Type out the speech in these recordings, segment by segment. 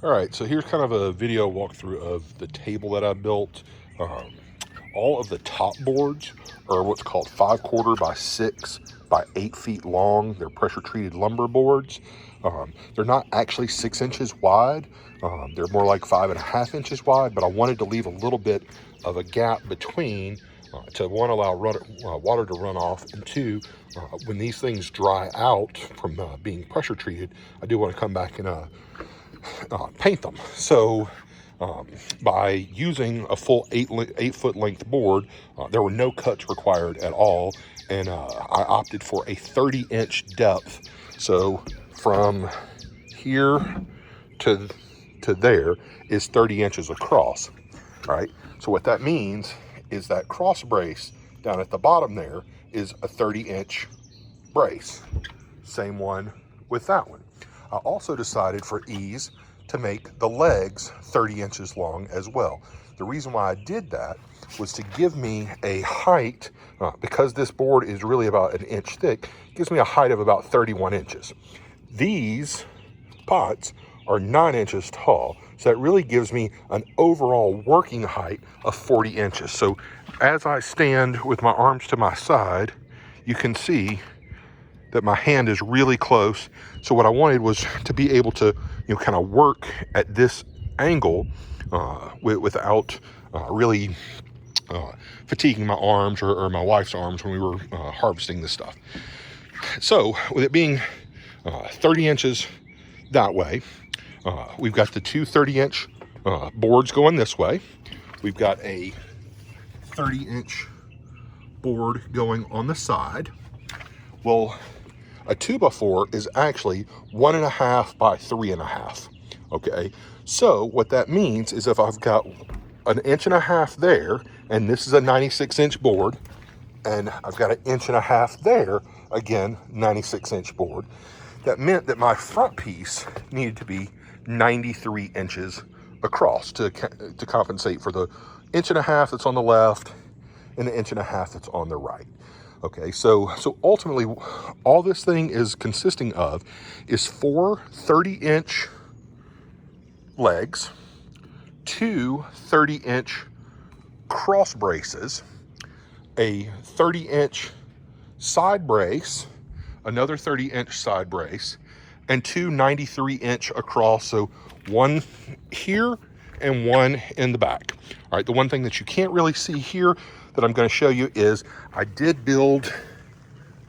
All right, so here's kind of a video walkthrough of the table that I built. Um, all of the top boards are what's called 5/4 by 6 by 8 feet long. They're pressure treated lumber boards. They're not actually 6 inches wide. They're more like 5.5 inches wide, but I wanted to leave a little bit of a gap between to one, allow water to run off, and two, when these things dry out from being pressure treated, I do want to come back and paint them. So by using a full 8 foot length board, there were no cuts required at all, and I opted for a 30-inch depth. So from here to there is 30 inches across. Right. So what that means is that cross brace down at the bottom there is a 30-inch brace. Same one with that one. I also decided for ease to make the legs 30 inches long as well. The reason why I did that was to give me a height, because this board is really about an inch thick, gives me a height of about 31 inches. These pots are 9 inches tall, so that really gives me an overall working height of 40 inches. So as I stand with my arms to my side, you can see that my hand is really close. So what I wanted was to be able to, kind of work at this angle without really fatiguing my arms or my wife's arms when we were harvesting this stuff. So with it being 30 inches that way, we've got the two 30-inch boards going this way. We've got a 30-inch board going on the side. Well, a 2x4 is actually 1.5 by 3.5. Okay, so what that means is if I've got an 1.5 inches there, and this is a 96-inch board, and I've got an 1.5 inches there, again, 96-inch board, that meant that my front piece needed to be 93 inches across to compensate for the 1.5 inches that's on the left and the 1.5 inches that's on the right. Okay, so ultimately, all this thing is consisting of is 4 30-inch legs, 2 30-inch cross braces, a 30-inch side brace, another 30-inch side brace, and 2 93-inch across, so one here and one in the back. All right, the one thing that you can't really see here that I'm going to show you is I did build,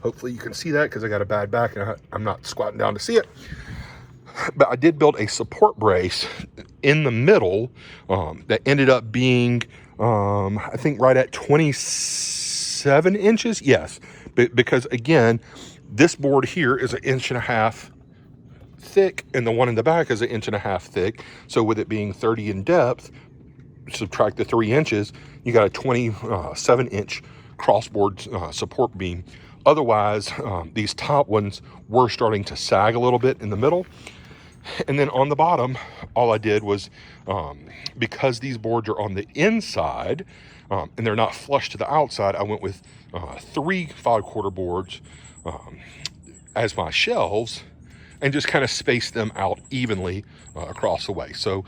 hopefully you can see that because I got a bad back and I'm not squatting down to see it, but I did build a support brace in the middle that ended up being, I think right at 27 inches. Yes, because again, this board here is 1.5 inches thick and the one in the back is 1.5 inches thick. So with it being 30 in depth, subtract the 3 inches, you got a 27-inch crossboard support beam. Otherwise, these top ones were starting to sag a little bit in the middle. And then on the bottom, all I did was, because these boards are on the inside and they're not flush to the outside, I went with 3 5/4 boards as my shelves and just kind of spaced them out evenly across the way. So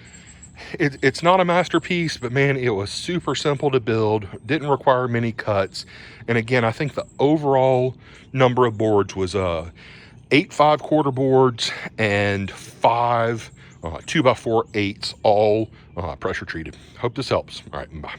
it's not a masterpiece, but man, it was super simple to build, didn't require many cuts. And again, I think the overall number of boards was 8 5/4 boards and 5 2x4 8s, all pressure treated. Hope this helps. All right, bye.